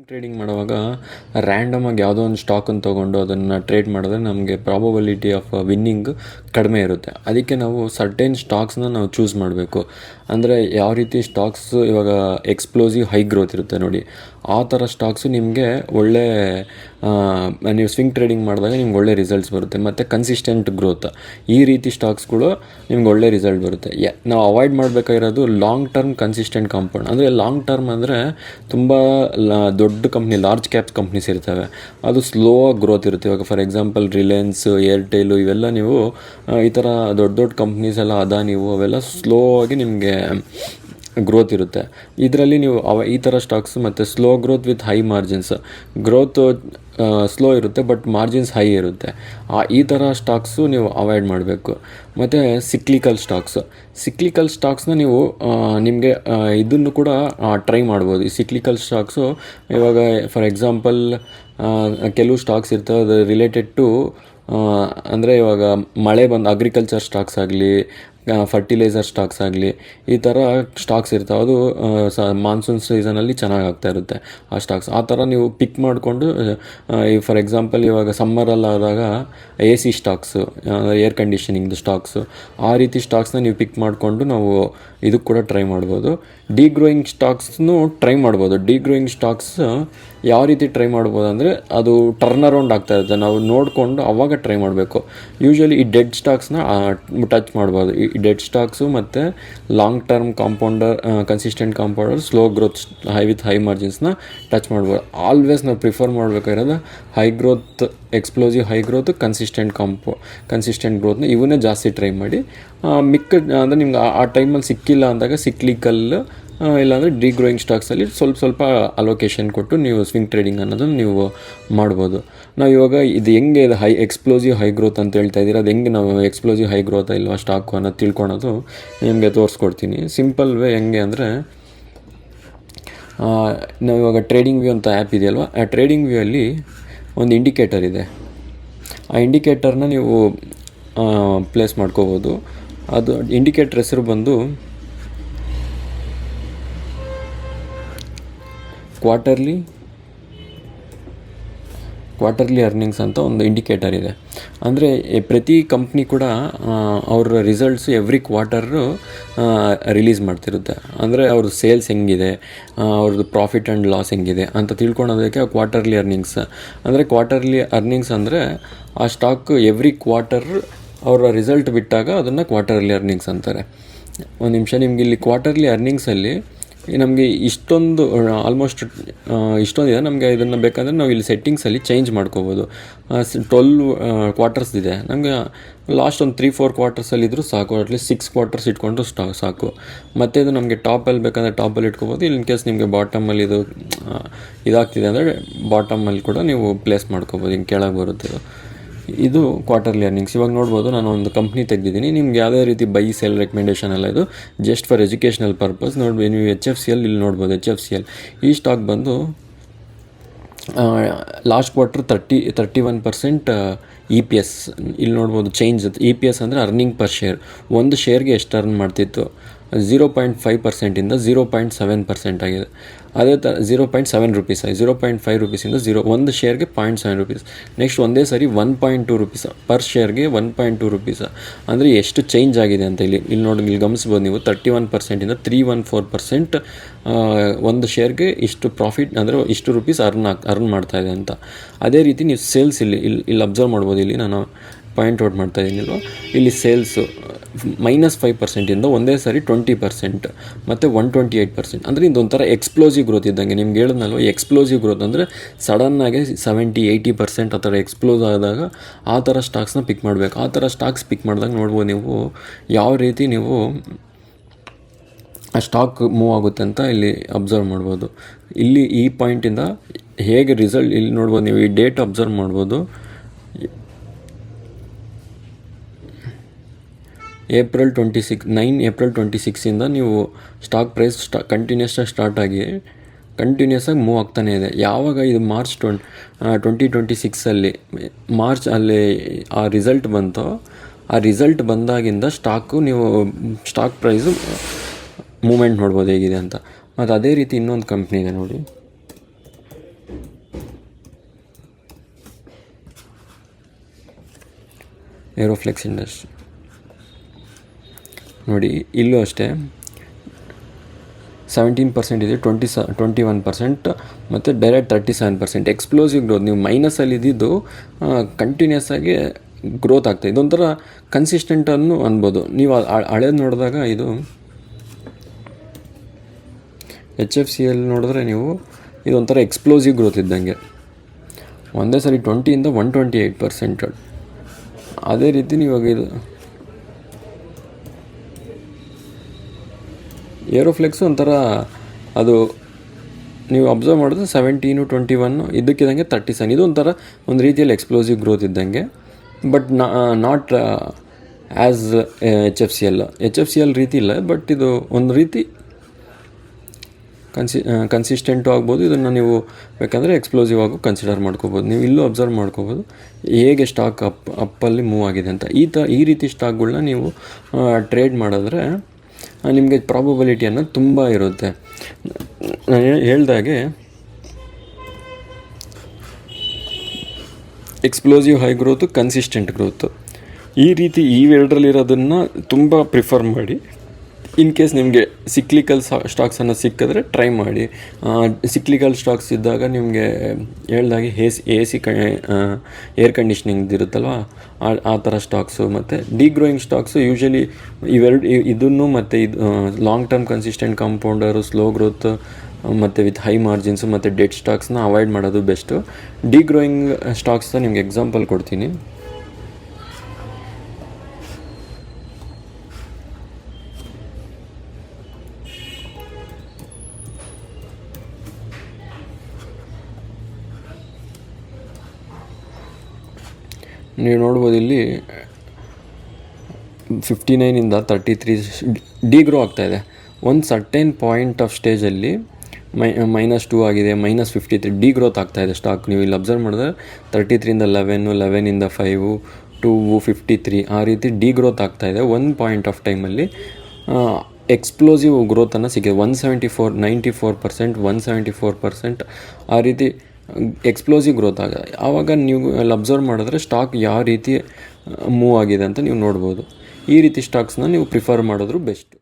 Trading ಮಾಡುವಾಗ ರ್ಯಾಂಡಮಾಗಿ ಯಾವುದೋ ಒಂದು ಸ್ಟಾಕನ್ನು ತೊಗೊಂಡು ಅದನ್ನು ಟ್ರೇಡ್ ಮಾಡಿದ್ರೆ ನಮಗೆ ಪ್ರಾಬಬಿಲಿಟಿ ಆಫ್ ವಿನ್ನಿಂಗ್ ಕಡಿಮೆ ಇರುತ್ತೆ. ಅದಕ್ಕೆ ನಾವು ಸರ್ಟೇನ್ ಸ್ಟಾಕ್ಸ್ನ ನಾವು ಚೂಸ್ ಮಾಡಬೇಕು. ಅಂದರೆ ಯಾವ ರೀತಿ ಸ್ಟಾಕ್ಸ್ ಇವಾಗ ಎಕ್ಸ್ಪ್ಲೋಸಿವ್ ಹೈ ಗ್ರೋತ್ ಇರುತ್ತೆ ನೋಡಿ, ಆ ಥರ ಸ್ಟಾಕ್ಸು ನಿಮಗೆ ಒಳ್ಳೆ ನೀವು ಸ್ವಿಂಗ್ ಟ್ರೇಡಿಂಗ್ ಮಾಡಿದಾಗ ನಿಮ್ಗೆ ಒಳ್ಳೆ ರಿಸಲ್ಟ್ಸ್ ಬರುತ್ತೆ. ಮತ್ತು ಕನ್ಸಿಸ್ಟೆಂಟ್ ಗ್ರೋತ್, ಈ ರೀತಿ ಸ್ಟಾಕ್ಸ್ಗಳು ನಿಮ್ಗೆ ಒಳ್ಳೆ ರಿಸಲ್ಟ್ ಬರುತ್ತೆ. ನಾವು ಅವಾಯ್ಡ್ ಮಾಡಬೇಕಾಗಿರೋದು ಲಾಂಗ್ ಟರ್ಮ್ ಕನ್ಸಿಸ್ಟೆಂಟ್ ಕಾಂಪೌಂಡ್. ಅಂದರೆ ಲಾಂಗ್ ಟರ್ಮ್ ಅಂದರೆ ತುಂಬ ದೊಡ್ಡ ಕಂಪ್ನಿ, ಲಾರ್ಜ್ ಕ್ಯಾಪ್ಸ್ ಕಂಪ್ನೀಸ್ ಇರ್ತವೆ, ಅದು ಸ್ಲೋ ಆಗಿ ಗ್ರೋತ್ ಇರುತ್ತೆ. ಇವಾಗ ಫಾರ್ ಎಕ್ಸಾಂಪಲ್ ರಿಲಯನ್ಸ್, ಏರ್ಟೆಲು ಇವೆಲ್ಲ ನೀವು ಈ ಥರ ದೊಡ್ಡ ದೊಡ್ಡ ಕಂಪ್ನೀಸ್ ಎಲ್ಲ ನೀವು ಅವೆಲ್ಲ ಸ್ಲೋ ಆಗಿ ನಿಮಗೆ ಗ್ರೋತ್ ಇರುತ್ತೆ. ಇದರಲ್ಲಿ ನೀವು ಈ ಥರ ಸ್ಟಾಕ್ಸ್ ಮತ್ತು slow growth with high margins, growth slow ಇರುತ್ತೆ ಬಟ್ ಮಾರ್ಜಿನ್ಸ್ ಹೈ ಇರುತ್ತೆ, ಈ ಥರ ಸ್ಟಾಕ್ಸು ನೀವು ಅವಾಯ್ಡ್ ಮಾಡಬೇಕು. ಮತ್ತು ಸಿಕ್ಲಿಕಲ್ ಸ್ಟಾಕ್ಸ್ನ ನೀವು ನಿಮಗೆ ಇದನ್ನು ಕೂಡ ಟ್ರೈ ಮಾಡ್ಬೋದು. ಈ ಸಿಕ್ಲಿಕಲ್ ಸ್ಟಾಕ್ಸು ಇವಾಗ ಫಾರ್ ಎಕ್ಸಾಂಪಲ್ ಕೆಲವು ಸ್ಟಾಕ್ಸ್ ಇರ್ತವೆ ಅದು ರಿಲೇಟೆಡ್ ಟು ಅಂದರೆ ಇವಾಗ ಮಳೆ ಬಂದು ಅಗ್ರಿಕಲ್ಚರ್ ಸ್ಟಾಕ್ಸ್ ಆಗಲಿ, ಫರ್ಟಿಲೈಸರ್ ಸ್ಟಾಕ್ಸ್ ಆಗಲಿ, ಈ ಥರ ಸ್ಟಾಕ್ಸ್ ಇರ್ತವೆ. ಅದು ಮಾನ್ಸೂನ್ ಸೀಸನಲ್ಲಿ ಚೆನ್ನಾಗಿ ಆಗ್ತಾ ಇರುತ್ತೆ ಆ ಸ್ಟಾಕ್ಸ್. ಆ ಥರ ನೀವು ಪಿಕ್ ಮಾಡಿಕೊಂಡು ಫಾರ್ ಎಕ್ಸಾಂಪಲ್ ಇವಾಗ ಸಮ್ಮರಲ್ಲಾದಾಗ AC ಸ್ಟಾಕ್ಸು, ಏರ್ ಕಂಡೀಷನಿಂಗ್ದು ಸ್ಟಾಕ್ಸು, ಆ ರೀತಿ ಸ್ಟಾಕ್ಸ್ನ ನೀವು ಪಿಕ್ ಮಾಡಿಕೊಂಡು ನಾವು ಇದಕ್ಕೆ ಕೂಡ ಟ್ರೈ ಮಾಡ್ಬೋದು. ಡಿಗ್ರೋಯಿಂಗ್ ಸ್ಟಾಕ್ಸ್ನು ಟ್ರೈ ಮಾಡ್ಬೋದು. ಡಿಗ್ರೋಯಿಂಗ್ ಸ್ಟಾಕ್ಸ್ ಯಾವ ರೀತಿ ಟ್ರೈ ಮಾಡ್ಬೋದು ಅಂದರೆ ಅದು ಟರ್ನ್ ಅರೌಂಡ್ ಆಗ್ತಾ ಇರುತ್ತೆ, ನಾವು ನೋಡಿಕೊಂಡು ಅವಾಗ ಟ್ರೈ ಮಾಡಬೇಕು. ಯೂಶ್ವಲಿ ಈ ಡೆಡ್ ಸ್ಟಾಕ್ಸ್ನ ಟಚ್ ಮಾಡ್ಬೋದು. ಈ ಡೆಡ್ ಸ್ಟಾಕ್ಸು ಮತ್ತು long term consistent compounder, slow growth high ಮಾರ್ಜಿನ್ಸ್ನ ಟಚ್ ಮಾಡ್ಬೋದು. ಆಲ್ವೇಸ್ ನಾವು ಪ್ರಿಫರ್ ಮಾಡಬೇಕಾಗಿರೋದು high growth, explosive high growth, consistent ಗ್ರೋತ್ನ ಇವನ್ನೇ ಜಾಸ್ತಿ ಟ್ರೈ ಮಾಡಿ. ಅಂದರೆ ನಿಮ್ಗೆ ಆ ಟೈಮಲ್ಲಿ ಸಿಕ್ಕಿಲ್ಲ ಅಂದಾಗ ಸಿಕ್ಲಿಕಲ್ ಇಲ್ಲಾಂದರೆ ಡಿಗ್ರೋಯಿಂಗ್ ಸ್ಟಾಕ್ಸಲ್ಲಿ ಸ್ವಲ್ಪ ಅಲೋಕೇಶನ್ ಕೊಟ್ಟು ನೀವು ಸ್ವಿಂಗ್ ಟ್ರೇಡಿಂಗ್ ಅನ್ನೋದನ್ನು ನೀವು ಮಾಡ್ಬೋದು. ನಾವು ಇವಾಗ ಇದು ಹೆಂಗೆ ಇದು ಎಕ್ಸ್ಪ್ಲೋಸಿವ್ ಹೈ ಗ್ರೋತ್ ಅಂತ ಹೇಳ್ತಾ ಇದ್ದೀರಾ, ಅದು ಹೆಂಗೆ ನಾವು ಎಕ್ಸ್ಪ್ಲೋಸಿವ್ ಹೈ ಗ್ರೋತ್ ಇಲ್ವಾ ಸ್ಟಾಕು ಅನ್ನೋದು ತಿಳ್ಕೊಳೋದು ನಿಮಗೆ ತೋರಿಸ್ಕೊಡ್ತೀನಿ. ಸಿಂಪಲ್ ವೇ ಹೆಂಗೆ ಅಂದರೆ, ನಾವು ಇವಾಗ ಟ್ರೇಡಿಂಗ್ ವ್ಯೂ ಅಂತ ಆ್ಯಪ್ ಇದೆಯಲ್ವ, ಆ ಟ್ರೇಡಿಂಗ್ ವ್ಯೂ ಅಲ್ಲಿ ಒಂದು ಇಂಡಿಕೇಟರ್ ಇದೆ. ಆ ಇಂಡಿಕೇಟರ್ನ ನೀವು ಪ್ಲೇಸ್ ಮಾಡ್ಕೋಬೋದು. ಅದು ಇಂಡಿಕೇಟರ್ ಹೆಸರು ಬಂದು ಕ್ವಾರ್ಟರ್ಲಿ ಅರ್ನಿಂಗ್ಸ್ ಅಂತ ಒಂದು ಇಂಡಿಕೇಟರ್ ಇದೆ. ಅಂದರೆ ಪ್ರತಿ ಕಂಪ್ನಿ ಕೂಡ ಅವ್ರ ರಿಸಲ್ಟ್ಸು ಎವ್ರಿ ಕ್ವಾರ್ಟರು ರಿಲೀಸ್ ಮಾಡ್ತಿರುತ್ತೆ. ಅಂದರೆ ಅವ್ರದ್ದು ಸೇಲ್ಸ್ ಹೆಂಗಿದೆ, ಅವ್ರದ್ದು ಪ್ರಾಫಿಟ್ ಆ್ಯಂಡ್ ಲಾಸ್ ಹೆಂಗಿದೆ ಅಂತ ತಿಳ್ಕೊಳೋದಕ್ಕೆ ಕ್ವಾರ್ಟರ್ಲಿ ಅರ್ನಿಂಗ್ಸ್. ಅಂದರೆ ಕ್ವಾರ್ಟರ್ಲಿ ಅರ್ನಿಂಗ್ಸ್ ಅಂದರೆ ಆ ಸ್ಟಾಕ್ ಎವ್ರಿ ಕ್ವಾರ್ಟರ್ ಅವರ ರಿಸಲ್ಟ್ ಬಿಟ್ಟಾಗ ಅದನ್ನು ಕ್ವಾರ್ಟರ್ಲಿ ಅರ್ನಿಂಗ್ಸ್ ಅಂತಾರೆ. ಒಂದು ನಿಮಿಷ, ನಿಮ್ಗೆ ಇಲ್ಲಿ ಕ್ವಾರ್ಟರ್ಲಿ ಅರ್ನಿಂಗ್ಸಲ್ಲಿ ನಮಗೆ ಇಷ್ಟೊಂದು ಆಲ್ಮೋಸ್ಟ್ ಇಷ್ಟೊಂದಿದೆ. ನಮಗೆ ಇದನ್ನು ಬೇಕಂದರೆ ನಾವು ಇಲ್ಲಿ ಸೆಟ್ಟಿಂಗ್ಸಲ್ಲಿ ಚೇಂಜ್ ಮಾಡ್ಕೋಬೋದು. 12 ಕ್ವಾರ್ಟರ್ಸ್ ಇದೆ, ನಮಗೆ ಲಾಸ್ಟ್ ಒಂದು 3-4 ಕ್ವಾರ್ಟರ್ಸಲ್ಲಿದ್ದರೂ ಸಾಕು, ಅಟ್ಲೀಸ್ಟ್ 6 ಕ್ವಾರ್ಟರ್ಸ್ ಇಟ್ಕೊಂಡು ಸಾಕು. ಮತ್ತು ಇದು ನಮಗೆ ಟಾಪಲ್ಲಿ ಬೇಕಂದರೆ ಟಾಪಲ್ಲಿ ಇಟ್ಕೋಬೋದು. ಇನ್ ಕೇಸ್ ನಿಮಗೆ ಬಾಟಮಲ್ಲಿ ಇದಾಗ್ತಿದೆ ಅಂದರೆ ಬಾಟಮಲ್ಲಿ ಕೂಡ ನೀವು ಪ್ಲೇಸ್ ಮಾಡ್ಕೋಬೋದು, ಹಿಂಗೆ ಕೆಳಗೆ ಬರುತ್ತೆ. ಇದು ಕ್ವಾರ್ಟರ್ಲಿ ಅರ್ನಿಂಗ್ಸ್. ಇವಾಗ ನೋಡ್ಬೋದು, ನಾನು ಒಂದು ಕಂಪ್ನಿ ತೆಗೆದಿದ್ದೀನಿ. ನಿಮ್ಗೆ ಯಾವುದೇ ರೀತಿ ಬೈ ಸೇಲ್ ರೆಕಮೆಂಡೇಷನ್ ಎಲ್ಲ ಇದು ಜಸ್ಟ್ ಫಾರ್ ಎಜುಕೇಷನಲ್ ಪರ್ಪಸ್. ನೋಡ್ಬೋದು ನೀವು HFCL ಇಲ್ಲಿ ನೋಡ್ಬೋದು. HFCL ಈ ಸ್ಟಾಕ್ ಬಂದು ಲಾಸ್ಟ್ ಕ್ವಾರ್ಟರ್ 31% EPS ಇಲ್ಲಿ ನೋಡ್ಬೋದು. ಚೇಂಜ್ EPS ಅಂದರೆ ಅರ್ನಿಂಗ್ ಪರ್ ಶೇರ್. ಒಂದು ಶೇರ್ಗೆ ಎಷ್ಟು ಅರ್ನ್ ಮಾಡ್ತಿತ್ತು, 0.5%ಇಂದ 0.7% ಆಗಿದೆ. ಅದೇ ಥರ 0.7 ರುಪೀಸ್, 0.5 ರುಪೀಸಿಂದ ಒಂದು ಶೇರ್ಗೆ 0.7 ರುಪೀಸ್. ನೆಕ್ಸ್ಟ್ ಒಂದೇ ಸರಿ 1.2 ರುಪೀಸ್ ಪರ್ ಶೇರ್ಗೆ 1.2 ರುಪೀಸ್. ಅಂದರೆ ಎಷ್ಟು ಚೇಂಜ್ ಆಗಿದೆ ಅಂತ ಇಲ್ಲಿ ಗಮನಿಸ್ಬೋದು ನೀವು. 31%ಇಂದ 314% ಒಂದು ಶೇರ್ಗೆ ಇಷ್ಟು ಪ್ರಾಫಿಟ್ ಅಂದರೆ ಇಷ್ಟು ರುಪೀಸ್ ಅರ್ನ್ ಮಾಡ್ತಾ ಇದೆ ಅಂತ. ಅದೇ ರೀತಿ ನೀವು ಸೇಲ್ಸ್ ಇಲ್ಲಿ ಅಬ್ಸರ್ವ್ ಮಾಡ್ಬೋದು. ಇಲ್ಲಿ ನಾನು ಪಾಯಿಂಟ್ ಔಟ್ ಮಾಡ್ತಾ ಇದ್ದೀನಿಲ್ವ, ಇಲ್ಲಿ ಸೇಲ್ಸು -5%ಇಂದ ಒಂದೇ ಸಾರಿ 20% ಮತ್ತು 128%. ಅಂದರೆ ಇದೊಂಥರ ಎಕ್ಸ್ಪ್ಲೋಸಿವ್ ಗ್ರೋತ್ ಇದ್ದಂಗೆ. ನಿಮ್ಗೆ ಹೇಳಿದ್ನಲ್ವ, ಎಕ್ಸ್ಪ್ಲೋಸಿವ್ ಗ್ರೋತ್ ಅಂದರೆ ಸಡನ್ನಾಗಿ 70-80% ಆ ಥರ ಎಕ್ಸ್ಪ್ಲೋಸ್ ಆದಾಗ ಆ ಥರ ಸ್ಟಾಕ್ಸ್ನ ಪಿಕ್ ಮಾಡಬೇಕು. ಆ ಥರ ಸ್ಟಾಕ್ಸ್ ಪಿಕ್ ಮಾಡಿದಾಗ ನೋಡ್ಬೋದು ನೀವು ಯಾವ ರೀತಿ ನೀವು ಆ ಸ್ಟಾಕ್ ಮೂವ್ ಆಗುತ್ತೆ ಅಂತ ಇಲ್ಲಿ ಅಬ್ಸರ್ವ್ ಮಾಡ್ಬೋದು. ಇಲ್ಲಿ ಈ ಪಾಯಿಂಟಿಂದ ಹೇಗೆ ರಿಸಲ್ಟ್ ಇಲ್ಲಿ ನೋಡ್ಬೋದು ನೀವು. ಈ ಡೇಟ್ ಅಬ್ಸರ್ವ್ ಮಾಡ್ಬೋದು. ಏಪ್ರಿಲ್ 26ಇಂದ ನೀವು ಸ್ಟಾಕ್ ಪ್ರೈಸ್ ಕಂಟಿನ್ಯೂಸ್ ಸ್ಟಾರ್ಟ್ ಆಗಿ ಕಂಟಿನ್ಯೂಸಾಗಿ ಮೂವ್ ಆಗ್ತಾನೇ ಇದೆ. ಯಾವಾಗ ಇದು ಮಾರ್ಚ್ 2026ಅಲ್ಲಿ ಅಲ್ಲಿ ಆ ರಿಸಲ್ಟ್ ಬಂತೋ, ಆ ರಿಸಲ್ಟ್ ಬಂದಾಗಿಂದ ಸ್ಟಾಕ್ ಪ್ರೈಸು ಮೂಮೆಂಟ್ ನೋಡ್ಬೋದು ಹೇಗಿದೆ ಅಂತ. ಮತ್ತು ಅದೇ ರೀತಿ ಇನ್ನೊಂದು ಕಂಪ್ನಿ ಇದೆ ನೋಡಿ, ಏರೋಫ್ಲೆಕ್ಸ್ ಇಂಡಸ್ಟ್ರಿ ನೋಡಿ, ಇಲ್ಲೂ ಅಷ್ಟೇ 17% ಇದೆ, 21% ಮತ್ತು ಡೈರೆಕ್ಟ್ 37%. Explosive growth. ನೀವು ಮೈನಸಲ್ಲಿ ಇದ್ದಿದ್ದು ಕಂಟಿನ್ಯೂಸ್ ಆಗಿ ಗ್ರೋತ್ ಆಗ್ತಾಯಿದೆ. ಇದೊಂಥರ ಕನ್ಸಿಸ್ಟೆಂಟ್ ಅನ್ನು ಅನ್ಬೋದು. ನೀವು ಹಳೇದು ನೋಡಿದಾಗ ಇದು HFCL ನೋಡಿದ್ರೆ ನೀವು ಇದೊಂಥರ ಎಕ್ಸ್ಪ್ಲೋಸಿವ್ ಗ್ರೋತ್ ಇದ್ದಂಗೆ, ಒಂದೇ ಸರಿ 20ಇಂದ 128%. ಅದೇ ರೀತಿ ನೀವಾಗ ಇದು ಏರೋಫ್ಲೆಕ್ಸು ಒಂಥರ ಅದು ನೀವು ಅಬ್ಸರ್ವ್ ಮಾಡಿದ್ರೆ 17, 21 ಇದಕ್ಕಿದ್ದಂಗೆ 37. ಇದು ಒಂಥರ ಒಂದು ರೀತಿಯಲ್ಲಿ ಎಕ್ಸ್ಪ್ಲೋಸಿವ್ ಗ್ರೋತ್ ಇದ್ದಂಗೆ, ಬಟ್ ನಾಟ್ ಆ್ಯಸ್ HFCL ರೀತಿ ಇಲ್ಲ. ಬಟ್ ಇದು ಒಂದು ರೀತಿ ಕನ್ಸಿಸ್ಟೆಂಟು ಆಗ್ಬೋದು. ಇದನ್ನು ನೀವು ಬೇಕಂದರೆ ಎಕ್ಸ್ಪ್ಲೋಸಿವ್ ಆಗು ಕನ್ಸಿಡರ್ ಮಾಡ್ಕೋಬೋದು. ನೀವು ಇಲ್ಲೂ ಅಬ್ಸರ್ವ್ ಮಾಡ್ಕೋಬೋದು ಹೇಗೆ ಸ್ಟಾಕ್ ಅಪ್ಪಲ್ಲಿ ಮೂವ್ ಆಗಿದೆ ಅಂತ. ಈ ರೀತಿ ಸ್ಟಾಕ್ಗಳನ್ನ ನೀವು ಟ್ರೇಡ್ ಮಾಡಿದ್ರೆ ನಿಮಗೆ ಪ್ರಾಬಬಿಲಿಟಿ ಅನ್ನೋದು ತುಂಬ ಇರುತ್ತೆ. ನಾನು ಹೇಳ್ದಾಗೆ explosive high growth, consistent growth, ಈ ರೀತಿ ಇವೆರಡರಲ್ಲಿರೋದನ್ನು ತುಂಬ ಪ್ರಿಫರ್ ಮಾಡಿ. ಇನ್ ಕೇಸ್ ನಿಮಗೆ ಸಿಕ್ಲಿಕಲ್ ಸ್ಟಾಕ್ಸನ್ನು ಸಿಕ್ಕಿದ್ರೆ ಟ್ರೈ ಮಾಡಿ. ಸಿಕ್ಲಿಕಲ್ ಸ್ಟಾಕ್ಸ್ ಇದ್ದಾಗ ನಿಮಗೆ ಹೇಳ್ದಾಗೆ AC ಏರ್ ಕಂಡೀಷ್ನಿಂಗ್ ಇರುತ್ತಲ್ವ, ಆ ಥರ ಸ್ಟಾಕ್ಸು. ಮತ್ತು ಡಿಗ್ರೋಯಿಂಗ್ ಸ್ಟಾಕ್ಸು ಯೂಶ್ವಲಿ ಇದನ್ನು ಮತ್ತು long term consistent compounder, slow growth ಮತ್ತು ವಿತ್ ಹೈ ಮಾರ್ಜಿನ್ಸು ಮತ್ತು ಡೆಡ್ ಸ್ಟಾಕ್ಸ್ನ ಅವಾಯ್ಡ್ ಮಾಡೋದು ಬೆಸ್ಟು. ಡಿಗ್ರೋಯಿಂಗ್ ಸ್ಟಾಕ್ಸ್ನ ನಿಮ್ಗೆ ಎಕ್ಸಾಂಪಲ್ ಕೊಡ್ತೀನಿ. ನೀವು ನೋಡ್ಬೋದು ಇಲ್ಲಿ 59ಇಂದ 33 ಡಿಗ್ರೋ ಆಗ್ತಾಯಿದೆ. ಒಂದು ಸರ್ಟೈನ್ ಪಾಯಿಂಟ್ ಆಫ್ ಸ್ಟೇಜಲ್ಲಿ -2 ಆಗಿದೆ, -53 ಡಿಗ್ರೋತ್ ಆಗ್ತಾಯಿದೆ ಸ್ಟಾಕ್. ನೀವು ಇಲ್ಲಿ ಅಬ್ಸರ್ವ್ ಮಾಡಿದ್ರೆ 33ಇಂದ 11ಇಂದ 5, 2, 53 ಆ ರೀತಿ ಡಿಗ್ರೋತ್ ಆಗ್ತಾಯಿದೆ. ಒಂದು ಪಾಯಿಂಟ್ ಆಫ್ ಟೈಮಲ್ಲಿ ಎಕ್ಸ್ಪ್ಲೋಸಿವ್ ಗ್ರೋತನ್ನು ಸಿಕ್ಕಿದೆ. 174, 94%, 174% ಆ ರೀತಿ ಎಕ್ಸ್ಪ್ಲೋಸಿವ್ ಗ್ರೋತ್ ಆಗಿದೆ. ಆವಾಗ ನೀವು ಅಲ್ಲಿ ಅಬ್ಸರ್ವ್ ಮಾಡಿದ್ರೆ ಸ್ಟಾಕ್ ಯಾವ ರೀತಿ ಮೂವ್ ಆಗಿದೆ ಅಂತ ನೀವು ನೋಡ್ಬೋದು. ಈ ರೀತಿ ಸ್ಟಾಕ್ಸ್ನ ನೀವು ಪ್ರಿಫರ್ ಮಾಡಿದ್ರು ಬೆಸ್ಟು.